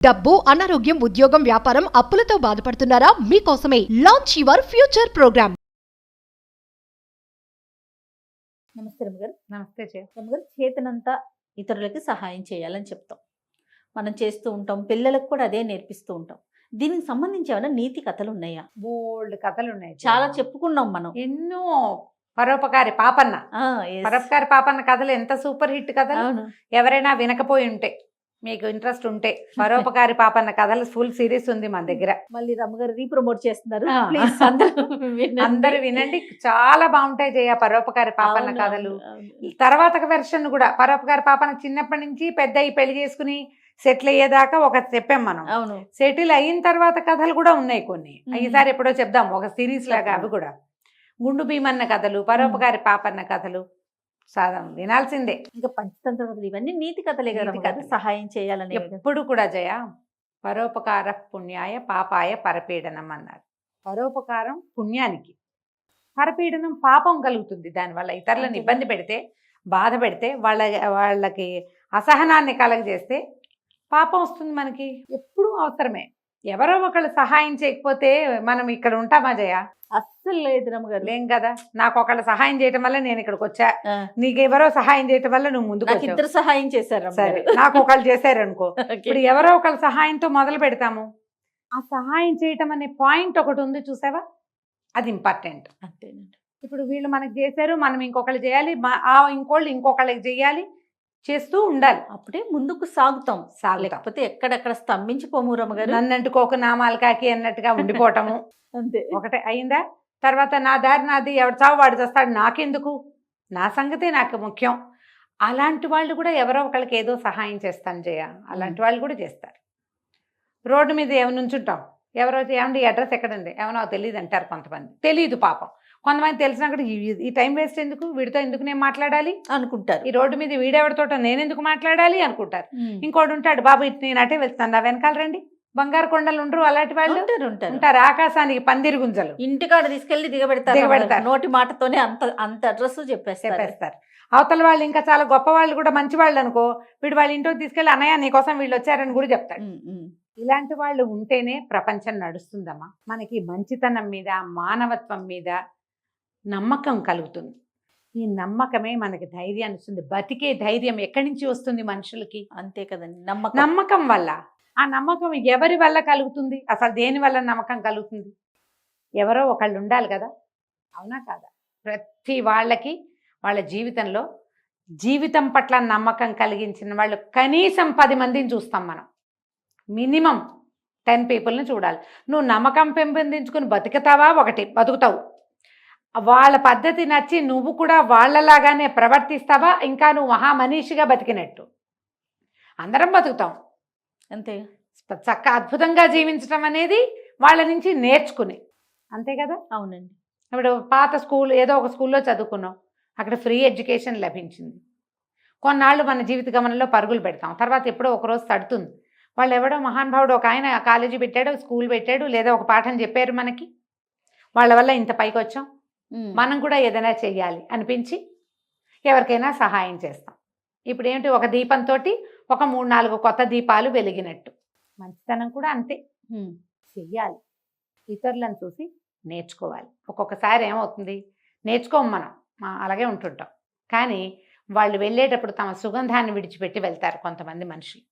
డబ్బు, అనారోగ్యం, ఉద్యోగం, వ్యాపారం, అప్పులతో బాధపడుతున్నారా? మీకోసమే లాంచ్ యువర్ ఫ్యూచర్ ప్రోగ్రామ్. నమస్తే రమ్మగారు. నమస్తే చే రమ్మగారు, చేతనంతా ఇతరులకి సహాయం చేయాలని చెప్తాం. మనం చేస్తూ ఉంటాం, పిల్లలకు కూడా అదే నేర్పిస్తూ ఉంటాం. దీనికి సంబంధించి ఏమైనా నీతి కథలు ఉన్నాయా? బోల్డ్ కథలు ఉన్నాయి. చాలా చెప్పుకున్నాం మనం. ఎన్నో. పరోపకారి పాపన్న, yes. పరోపకారి పాపన్న కథలు ఎంత సూపర్ హిట్ కథలు. అవును. ఎవరైనా వినకపోయి ఉంటే, మీకు ఇంట్రెస్ట్ ఉంటే, పరోపకారి పాపన్న కథలు ఫుల్ సిరీస్ ఉంది మన దగ్గర. మళ్ళీ రమ్మగారు రీప్రమోట్ చేస్తున్నారు. ఆ. Please, అందరూ వినండి, చాలా బాగుంటాయి జయ పరోపకారి పాపన్న అవును, కథలు. అవును. తర్వాత వెర్షన్ కూడా పరోపకారి పాపన్న చిన్నప్పటి నుంచి పెద్ద అయ్యి పెళ్లి చేసుకుని సెటిల్ అయ్యేదాకా ఒక చెప్పాం మనం. అవును. సెటిల్ అయిన తర్వాత కథలు కూడా ఉన్నాయి కొన్ని. ఈసారి ఎప్పుడో చెప్దాం, ఒక సిరీస్ లాగా అవి కూడా. గుండు భీమన్న కథలు, పరోపకారి పాపన్న కథలు వినాల్సిందే. ఇంకా పంచతంత్ర కథలు ఇవన్నీ నీతి కథలే కదా నీతి రమ్మగారు, కథలే. సహాయం చేయాలని. ఎప్పుడు కూడా జయ పరోపకార పుణ్యాయ పాపాయ పరపీడనం అన్నారు. పరోపకారం పుణ్యానికి, పరపీడనం పాపం కలుగుతుంది. దానివల్ల ఇతరులను అంతే. ఇబ్బంది పెడితే, బాధ పెడితే, వాళ్ళకి అసహనాన్ని కలగజేస్తే పాపం వస్తుంది మనకి. ఎప్పుడూ అవసరమే. ఎవరో ఒకళ్ళు సహాయం చేయకపోతే మనం ఇక్కడ ఉంటామా జయ? అస్సలు లేదు రమ్మగారు. లేం కదా. నాకు ఒకళ్ళు సహాయం చేయటం వల్ల నేను ఇక్కడికి వచ్చా, ఆ. నీకు ఎవరో సహాయం చేయటం వల్ల నువ్వు ముందుకు నాకు వచ్చావు. ఇద్దరు సహాయం చేశారు సరే, రమ్మగారు. నాకు ఒకళ్ళు చేశారనుకో. Okay. ఇప్పుడు ఎవరో ఒకళ్ళ సహాయంతో మొదలు పెడతాము. ఆ సహాయం చేయటం అనే పాయింట్ ఒకటి ఉంది, చూసావా? అది ఇంపార్టెంట్. అంతేనండి. ఇప్పుడు వీళ్ళు మనకి చేశారు, మనం ఇంకొకళ్ళు చేయాలి, ఇంకోళ్ళు ఇంకొకళ్ళకి చేయాలి, చేస్తూ ఉండాలి. అప్పుడే ముందుకు సాగుతాం. సాగుతాం. లేకపోతే ఎక్కడెక్కడ స్తంభించిపోము రమ్మగారు. నన్ను అంటుకోక నా మాలకాకి అన్నట్టుగా ఉండిపోవటము అంతే. ఒకటే అయిందా. తర్వాత నా దారి నాది, ఎవడు చావు వాడు చేస్తాడు, నాకెందుకు, నా సంగతే నాకు ముఖ్యం. అలాంటి వాళ్ళు కూడా ఎవరో ఒకళ్ళకి ఏదో సహాయం చేస్తాను జయ. అలాంటి వాళ్ళు కూడా చేస్తారు. రోడ్డు మీద ఏమైనా నుంచుంటాం, ఎవరో ఏమండి అడ్రస్ ఎక్కడండి, ఏమన్నా తెలియదు అంటారు కొంతమంది. తెలియదు పాపం. కొంతమంది తెలిసినా కూడా ఈ టైం వేస్ట్ ఎందుకు, వీడితో ఎందుకు నేను మాట్లాడాలి అనుకుంటారు. ఈ రోడ్డు మీద వీడెవడితోటో నేను ఎందుకు మాట్లాడాలి అనుకుంటారు. ఇంకోటి ఉంటాడు, బాబు ఇటు నేను అటే వెళ్తాను, నా వెనకాల రండి. బంగారు కొండలు ఉండరు అలాంటి వాళ్ళు ఉంటారు. ఆకాశానికి పందిరి గుంజలు ఇంటికాడ తీసుకెళ్లి దిగబెడతారు. దిగబెడతారు. నోటి మాటతోనే అంత అడ్రస్ చెప్పేస్తారు. అవతల వాళ్ళు ఇంకా చాలా గొప్ప వాళ్ళు కూడా, మంచి వాళ్ళు అనుకో, వీడు వాళ్ళ ఇంటికి తీసుకెళ్ళి అన్నయ్య నీకోసం వీళ్ళు వచ్చారని కూడా చెప్తాడు. ఇలాంటి వాళ్ళు ఉంటేనే ప్రపంచం నడుస్తుందమ్మా. మనకి మంచితనం మీద, మానవత్వం మీద నమ్మకం కలుగుతుంది. ఈ నమ్మకమే మనకి ధైర్యాన్ని ఇస్తుంది. బతికే ధైర్యం ఎక్కడి నుంచి వస్తుంది మనుషులకి? అంతే కదండి, నమ్మకం. నమ్మకం వల్ల. ఆ నమ్మకం ఎవరి వల్ల కలుగుతుంది? అసలు దేని వల్ల నమ్మకం కలుగుతుంది? ఎవరో ఒకళ్ళు ఉండాలి కదా, అవునా కాదా? ప్రతి వాళ్ళకి వాళ్ళ జీవితంలో జీవితం పట్ల నమ్మకం కలిగించిన వాళ్ళు కనీసం 10 మందిని చూస్తాం మనం. మినిమం 10 పీపుల్ని చూడాలి. నువ్వు నమ్మకం పెంపొందించుకుని బతుకుతావా? ఒకటి బతుకుతావు. వాళ్ళ పద్ధతి నచ్చి నువ్వు కూడా వాళ్ళలాగానే ప్రవర్తిస్తావా? ఇంకా నువ్వు మహామనీషిగా బతికినట్టు. అందరం బతుకుతాం అంతే. చక్క అద్భుతంగా జీవించడం అనేది వాళ్ళ నుంచి నేర్చుకుని, అంతే కదా. అవునండి. ఇప్పుడు పాత స్కూల్, ఏదో ఒక స్కూల్లో చదువుకున్నాం, అక్కడ ఫ్రీ ఎడ్యుకేషన్ లభించింది. కొన్నాళ్ళు మన జీవిత గమనంలో పరుగులు పెడతాం, తర్వాత ఎప్పుడో ఒకరోజు తడుతుంది. వాళ్ళు ఎవడో మహానుభావుడు ఒక ఆయన కాలేజీ పెట్టాడు, స్కూల్ పెట్టాడు, లేదా ఒక పాఠం చెప్పారు మనకి, వాళ్ళ వల్ల ఇంత పైకి వచ్చాం, మనం కూడా ఏదైనా చెయ్యాలి అనిపించి ఎవరికైనా సహాయం చేస్తాం. ఇప్పుడు ఏంటి, ఒక దీపంతో ఒక 3-4 కొత్త దీపాలు వెలిగినట్టు మంచితనం కూడా అంతే. చెయ్యాలి, ఇతరులను చూసి నేర్చుకోవాలి. ఒక్కొక్కసారి ఏమవుతుంది, నేర్చుకోం మనం, అలాగే ఉంటుంటాం. కానీ వాళ్ళు వెళ్ళేటప్పుడు తమ సుగంధాన్ని విడిచిపెట్టి వెళ్తారు కొంతమంది మనుషులు.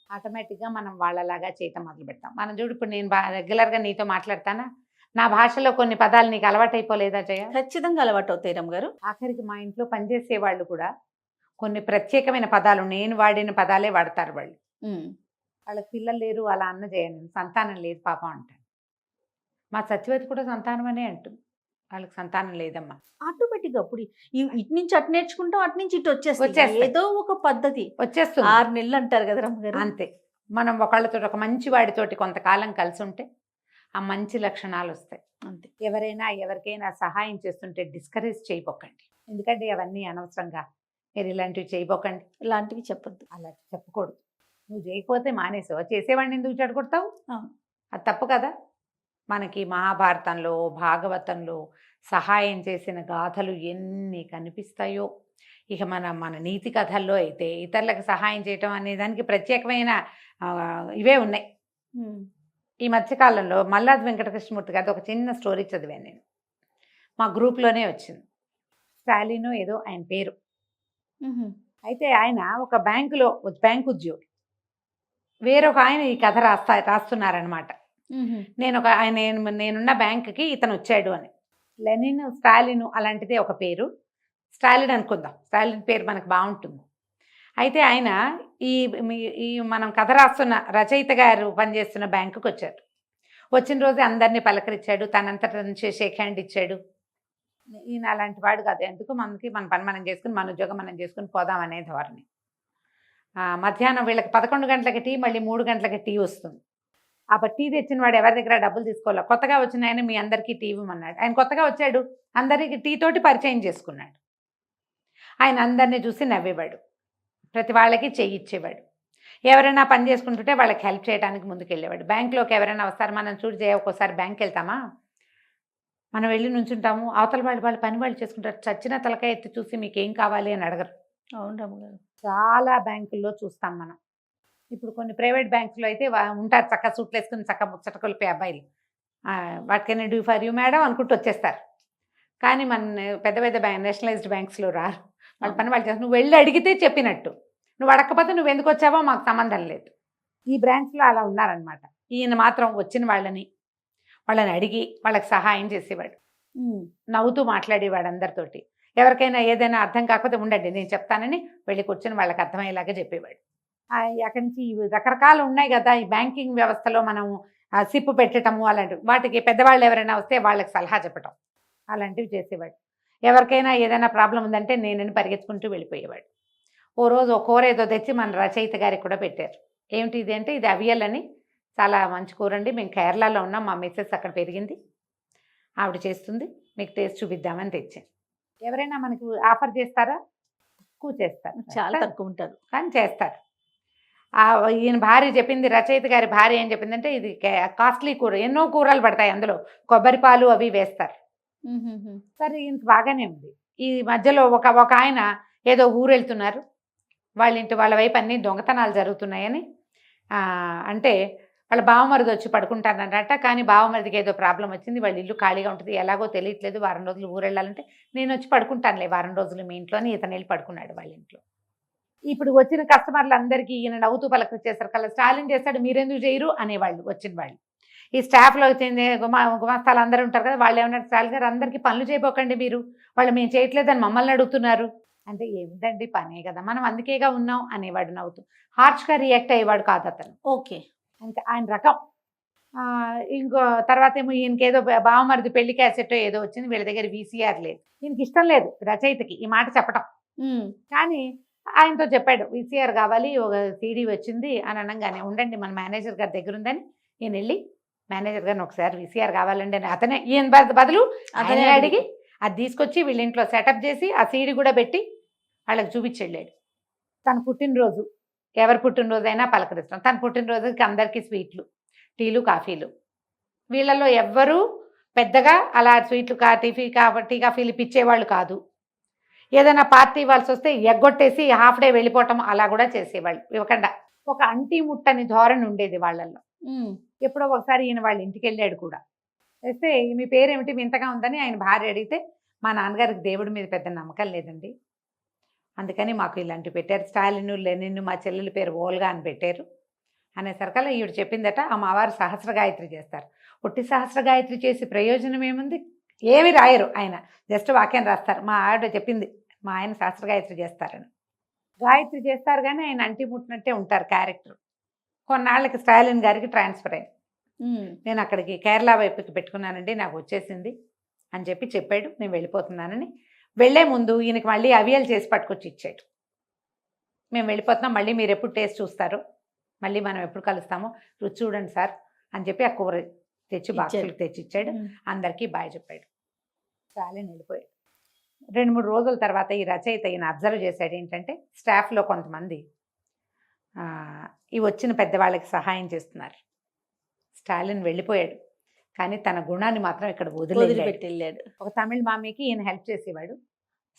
ఆటోమేటిక్గా మనం వాళ్ళలాగా చేయటం మొదలు పెడతాం. మనం చూడు, ఇప్పుడు నేను రెగ్యులర్గా నీతో మాట్లాడతానా, నా భాషలో కొన్ని పదాలు నీకు అలవాటైపోలేదా జయ? ఖచ్చితంగా అలవాటు అవుతాయి రమ్మగారు. ఆఖరికి మా ఇంట్లో పనిచేసే వాళ్ళు కూడా కొన్ని ప్రత్యేకమైన పదాలు, నేను వాడిన పదాలే వాడతారు వాళ్ళు. వాళ్ళకి పిల్లలు లేరు, అలా అన్న చేయను, సంతానం లేదు పాపం అంటారు. మా సత్యవతి కూడా సంతానం అనే అంటుంది, వాళ్ళకి సంతానం లేదమ్మా. ఆటోమేటిక్ గా అప్పుడు ఇటు నుంచి అటు నేర్చుకుంటాం, అటు నుంచి ఇటు వచ్చేస్తాయి. ఏదో ఒక పద్ధతి వచ్చేస్తుంది. 6 నెలలు అంటారు కదా రమ్మగారు. అంతే. మనం ఒకళ్ళతో, ఒక మంచి వాడితోటి కొంతకాలం కలిసి ఉంటే ఆ మంచి లక్షణాలు వస్తాయి. అంతే. ఎవరైనా ఎవరికైనా సహాయం చేస్తుంటే డిస్కరేజ్ చేయబోకండి. ఎందుకంటే అవన్నీ అనవసరంగా, మీరు ఇలాంటివి చేయబోకండి, ఇలాంటివి చెప్పొద్దు. అలా చెప్పకూడదు. నువ్వు చేయకపోతే మానేసావు, చేసేవాడిని ఎందుకు చెడగొడతావు? అది తప్పు కదా. మనకి మహాభారతంలో, భాగవతంలో సహాయం చేసిన గాథలు ఎన్ని కనిపిస్తాయో, ఇక మన నీతి కథల్లో అయితే ఇతరులకు సహాయం చేయటం అనే దానికి ప్రత్యేకమైన ఇవే ఉన్నాయి. ఈ మధ్యకాలంలో మల్లాది వెంకటకృష్ణమూర్తి గారిది ఒక చిన్న స్టోరీ చదివాను నేను. మా గ్రూప్లోనే వచ్చింది. స్టాలిన్ ఏదో ఆయన పేరు. అయితే ఆయన ఒక బ్యాంక్ ఉద్యోగి. వేరొక ఆయన ఈ కథ రాస్తున్నారనమాట. నేనున్న బ్యాంకుకి ఇతను వచ్చాడు అని. లెనిన్, స్టాలిన్ అలాంటిదే ఒక పేరు. స్టాలిన్ అనుకుందాం, స్టాలిన్ పేరు మనకు బాగుంటుంది. అయితే ఆయన ఈ మనం కథ రాస్తున్న రచయిత గారు పనిచేస్తున్న బ్యాంకుకి వచ్చారు. వచ్చిన రోజు అందరినీ పలకరించాడు, తనంతట నుంచి షేక్ హ్యాండ్ ఇచ్చాడు. ఈయన అలాంటి వాడు కాదు, ఎందుకు మన పని మనం చేసుకుని మన ఉద్యోగం మనం చేసుకుని పోదాం అనే ధోరణి. మధ్యాహ్నం వీళ్ళకి 11 గంటలకి టీ, మళ్ళీ 3 గంటలకి టీ వస్తుంది. అప్పుడు టీ తెచ్చిన వాడు ఎవరి దగ్గర డబ్బులు తీసుకోవాలి. కొత్తగా వచ్చిన ఆయన మీ అందరికీ టీ ఇవ్వమన్నాడు. ఆయన కొత్తగా వచ్చాడు, అందరికీ టీ తోటి పరిచయం చేసుకున్నాడు. ఆయన అందరినీ చూసి నవ్వేవాడు, ప్రతి వాళ్ళకి చెయ్యి ఇచ్చేవాడు. ఎవరైనా పని చేసుకుంటుంటే వాళ్ళకి హెల్ప్ చేయడానికి ముందుకు వెళ్ళేవాడు. బ్యాంకులోకి ఎవరైనా వస్తారు, మనం ఒక్కోసారి బ్యాంక్కి వెళ్తామా, మనం వెళ్ళి నుంచుంటాము, అవతల వాళ్ళ పని వాళ్ళు చేసుకుంటారు. చచ్చిన తలకాయ ఎత్తి చూసి మీకు ఏం కావాలి అని అడగరు. అవును, చాలా బ్యాంకుల్లో చూస్తాం మనం. ఇప్పుడు కొన్ని ప్రైవేట్ బ్యాంకులో అయితే ఉంటారు చక్క సూట్లు వేసుకుని చక్క ముచ్చట కొలిపే అబ్బాయిలు. What can I do for you madam అనుకుంటూ వచ్చేస్తారు. కానీ మన పెద్ద పెద్ద నేషనలైజ్డ్ బ్యాంక్స్లో రారు. వాళ్ళ పని వాళ్ళు చేస్తారు. నువ్వు వెళ్ళి అడిగితే చెప్పినట్టు, నువ్వు అడగకపోతే నువ్వు ఎందుకు వచ్చావో మాకు సంబంధం లేదు. ఈ బ్రాంచ్లో అలా ఉన్నారనమాట. ఈయన మాత్రం వచ్చిన వాళ్ళని అడిగి వాళ్ళకి సహాయం చేసేవాడు, నవ్వుతూ మాట్లాడేవాడు అందరితోటి. ఎవరికైనా ఏదైనా అర్థం కాకపోతే ఉండండి నేను చెప్తానని వెళ్ళి కూర్చొని వాళ్ళకి అర్థమయ్యేలాగా చెప్పేవాడు. అక్కడి నుంచి రకరకాలు ఉన్నాయి కదా ఈ బ్యాంకింగ్ వ్యవస్థలో, మనము సిప్పు పెట్టడము అలాంటివి, వాటికి పెద్దవాళ్ళు ఎవరైనా వస్తే వాళ్ళకి సలహా చెప్పటం అలాంటివి చేసేవాడు. ఎవరికైనా ఏదైనా ప్రాబ్లం ఉందంటే నేనని పరిగెత్తుకుంటూ వెళ్ళిపోయేవాడు. ఓ రోజు ఒక కూర ఏదో తెచ్చి మన రచయిత గారికి కూడా పెట్టారు. ఏమిటి ఇది అంటే, ఇది అవియల్ అని, చాలా మంచి కూర అండి, మేము కేరళలో ఉన్నాం, మా మిస్సెస్ అక్కడ పెరిగింది, ఆవిడ చేస్తుంది, మీకు టేస్ట్ చూపిద్దామని తెచ్చాను. ఎవరైనా మనకు ఆఫర్ చేస్తారా? తక్కువ చేస్తారు, చాలా తక్కువ ఉంటారు, కానీ చేస్తారు. ఈయన భార్య చెప్పింది, రచయిత గారి భార్య ఏం చెప్పిందంటే, ఇది కాస్ట్లీ కూర, ఎన్నో కూరలు పడతాయి అందులో, కొబ్బరి పాలు అవి వేస్తారు. సరే ఈయనకి బాగానే ఉంది. ఈ మధ్యలో ఒక ఆయన ఏదో ఊరు వెళ్తున్నారు, వాళ్ళ వైపు అన్ని దొంగతనాలు జరుగుతున్నాయని అంటే వాళ్ళ బావమరిది వచ్చి పడుకుంటానన్నట. కానీ బావమరిదికి ఏదో ప్రాబ్లం వచ్చింది, వాళ్ళ ఇల్లు ఖాళీగా ఉంటుంది, ఎలాగో తెలియట్లేదు, వారం రోజులు ఊరు వెళ్ళాలంటే నేను వచ్చి పడుకుంటానులే వారం రోజులు మీ ఇంట్లోని, ఇతను వెళ్ళి పడుకున్నాడు వాళ్ళ ఇంట్లో. ఇప్పుడు వచ్చిన కస్టమర్లు అందరికీ ఈయన నవ్వుతూ పలకరించేస్తారు. కల్లా స్టాలిన్ చేస్తాడు, మీరెందుకు చేయరు అనేవాళ్ళు వచ్చిన వాళ్ళు. ఈ స్టాఫ్లో వచ్చింది గుమాస్తాలు అందరూ ఉంటారు కదా, వాళ్ళు ఏమన్నారు, స్టాలిన్ గారు అందరికీ పనులు చేయబోకండి మీరు, వాళ్ళు మేము చేయట్లేదని మమ్మల్ని అడుగుతున్నారు అంటే, ఏమిటండి పనే కదా, మనం అందుకేగా ఉన్నాం అనేవాడు నవ్వుతూ. హార్ష్గా రియాక్ట్ అయ్యేవాడు కాదు అతను. ఓకే, ఇంకా ఆయన రకం. ఇంకో తర్వాత ఏమో ఈయనకి ఏదో బావమరిది పెళ్లి క్యాసెట్ ఏదో వచ్చింది, వీళ్ళ దగ్గర వీసీఆర్ లేదు. ఈయనకి ఇష్టం లేదు రచయితకి ఈ మాట చెప్పటం, కానీ ఆయనతో చెప్పాడు వీసీఆర్ కావాలి, ఒక సీడీ వచ్చింది అని అనగానే, ఉండండి మన మేనేజర్ గారి దగ్గర ఉందని ఈయన వెళ్ళి మేనేజర్ గారిని ఒకసారి వీసీఆర్ కావాలండి అని, అతనే ఈయన బదులు అతనే అడిగి అది తీసుకొచ్చి వీళ్ళ ఇంట్లో సెటప్ చేసి ఆ సీడీ కూడా పెట్టి వాళ్ళకి చూపించెళ్ళాడు. తన పుట్టినరోజు, ఎవరి పుట్టినరోజు అయినా పలకరిస్తాం, తన పుట్టినరోజుకి అందరికీ స్వీట్లు, టీలు, కాఫీలు. వీళ్ళల్లో ఎవ్వరూ పెద్దగా అలా స్వీట్లు టీ కాఫీలు ఇప్పించేవాళ్ళు కాదు. ఏదైనా పార్టీ ఇవ్వాల్సి వస్తే ఎగ్గొట్టేసి హాఫ్ డే వెళ్ళిపోవటం అలా కూడా చేసేవాళ్ళు, ఇవ్వకుండా. ఒక అంటీ ముట్టని ధోరణి ఉండేది వాళ్ళల్లో. ఎప్పుడో ఒకసారి ఈయన వాళ్ళ ఇంటికి వెళ్ళాడు కూడా. వేస్తే మీ పేరేమిటి వింతగా ఉందని ఆయన భార్య అడిగితే, మా నాన్నగారికి దేవుడి మీద పెద్ద నమ్మకం లేదండి, అందుకని మాకు ఇలాంటివి పెట్టారు, స్టాలిన్, లెనిన్, మా చెల్లెల పేరు ఓల్గా అని పెట్టారు అనేసరికల్లా ఈవిడ చెప్పిందట, ఆ మావారు సహస్ర గాయత్రి చేస్తారు. ఒట్టి సహస్ర గాయత్రి చేసి ప్రయోజనం ఏముంది, ఏమి రాయరు ఆయన, జస్ట్ వాక్యం రాస్తారు. మా ఆవిడ చెప్పింది, మా ఆయన సహస్ర గాయత్రి చేస్తారని. గాయత్రి చేస్తారు కానీ ఆయన అంటి ముట్టినట్టే ఉంటారు క్యారెక్టర్. కొన్నాళ్ళకి స్టాలిన్ గారికి ట్రాన్స్ఫర్ అయింది. నేను అక్కడికి కేరళ వైపుకి పెట్టుకున్నానండి, నాకు వచ్చేసింది అని చెప్పాడు. నేను వెళ్ళిపోతున్నానని. వెళ్లే ముందు ఈయనకి మళ్ళీ అవియల్ చేసి పట్టుకొచ్చి ఇచ్చాడు. మేము వెళ్ళిపోతున్నాం, మళ్ళీ మీరు ఎప్పుడు టేస్ట్ చూస్తారో, మళ్ళీ మనం ఎప్పుడు కలుస్తామో రుచి చూడండి సార్ అని చెప్పి ఆ కూర తెచ్చి బాక్సులకు తెచ్చి ఇచ్చాడు. అందరికీ బాయ్ చెప్పాడు. స్టాలిన్ వెళ్ళిపోయాడు. 2-3 రోజుల తర్వాత ఈ రచయిత ఈయన అబ్జర్వ్ చేశాడు ఏంటంటే, స్టాఫ్లో కొంతమంది ఈ వచ్చిన పెద్దవాళ్ళకి సహాయం చేస్తున్నారు. స్టాలిన్ వెళ్ళిపోయాడు కానీ తన గుణాన్ని మాత్రం ఇక్కడ వదిలిపెట్టి వెళ్ళాడు. ఒక తమిళ మామీకి ఈయన హెల్ప్ చేసేవాడు.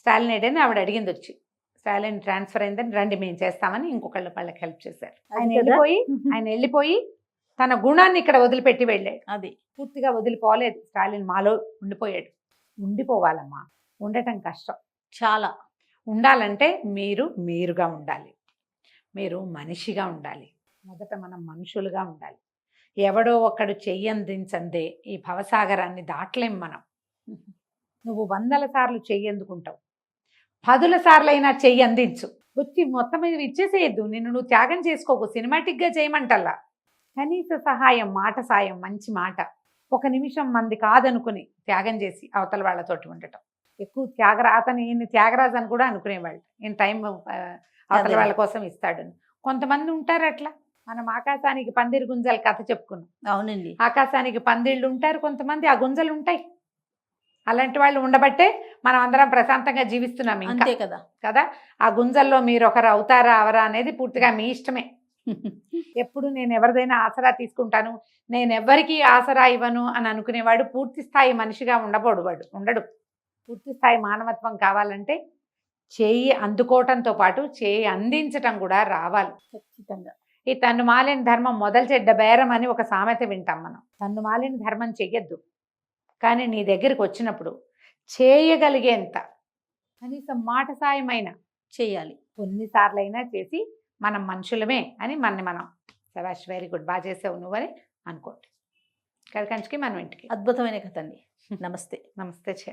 స్టాలిన్ ఏడని ఆవిడ అడిగింది వచ్చి, స్టాలిన్ ట్రాన్స్ఫర్ అయిందని రండి మేము చేస్తామని ఇంకొకళ్ళు వాళ్ళకి హెల్ప్ చేశారు. అది కదా. ఆయన వెళ్ళిపోయి తన గుణాన్ని ఇక్కడ వదిలిపెట్టి వెళ్ళాడు. అది పూర్తిగా వదిలిపోలేదు. స్టాలిన్ మాలో ఉండిపోయాడు. ఉండిపోవాలమ్మా, ఉండటం కష్టం. చాలా ఉండాలంటే మీరుగా ఉండాలి, మీరు మనిషిగా ఉండాలి. మొదట మనం మనుషులుగా ఉండాలి. ఎవడో ఒక్కడు చెయ్యందించందే ఈ భవసాగరాన్ని దాటలేం మనం. నువ్వు 100 సార్లు చెయ్యందుకుంటావు, 10 సార్లైనా చెయ్యి అందించు. వచ్చి మొత్తం మీద ఇచ్చేసేయద్దు, నిన్ను నువ్వు త్యాగం చేసుకోకు. సినిమాటిక్గా చేయమంటల్లా, కనీస సహాయం, మాట సాయం, మంచి మాట, ఒక నిమిషం మంది కాదనుకుని త్యాగం చేసి అవతల వాళ్ళతోటి ఉండటం. ఎక్కువ అతను ఈయన త్యాగరాజు అని కూడా అనుకునేవాళ్ళు, ఈయన టైం అవతల వాళ్ళ కోసం ఇస్తాడని. కొంతమంది ఉంటారు అట్లా. మనం ఆకాశానికి పందిరి గుంజలు కథ చెప్పుకున్నాం. అవునండి. ఆకాశానికి పందిళ్ళు ఉంటారు, కొంతమంది ఆ గుంజలు ఉంటాయి. అలాంటి వాళ్ళు ఉండబట్టే మనం అందరం ప్రశాంతంగా జీవిస్తున్నాం ఇంకా అంతే కదా. కదా. ఆ గుంజల్లో మీరు ఒకరు అవుతారా అవరా అనేది పూర్తిగా మీ ఇష్టమే. ఎప్పుడు నేను ఎవరిదైనా ఆసరా తీసుకుంటాను, నేను ఎవరికి ఆసరా ఇవ్వను అని అనుకునేవాడు పూర్తి స్థాయి మనిషిగా ఉండడు. పూర్తి స్థాయి మానవత్వం కావాలంటే చేయి అందుకోవటంతో పాటు చేయి అందించటం కూడా రావాలి ఖచ్చితంగా. ఈ తన్ను మాలిన ధర్మం మొదలు చెడ్డ బేరం అని ఒక సామెత వింటాం మనం. తన్ను మాలిన ధర్మం చెయ్యొద్దు, కానీ నీ దగ్గరికి వచ్చినప్పుడు చేయగలిగేంత కనీసం మాట సాయమైన చేయాలి. కొన్నిసార్లైనా చేసి మనం మనుషులమే అని మనం శభాష్, వెరీ గుడ్, బాగా చేసావు నువ్వని అనుకోండి. కంచికి మనం ఇంటికి. అద్భుతమైన కథ అండి. నమస్తే. నమస్తే చే.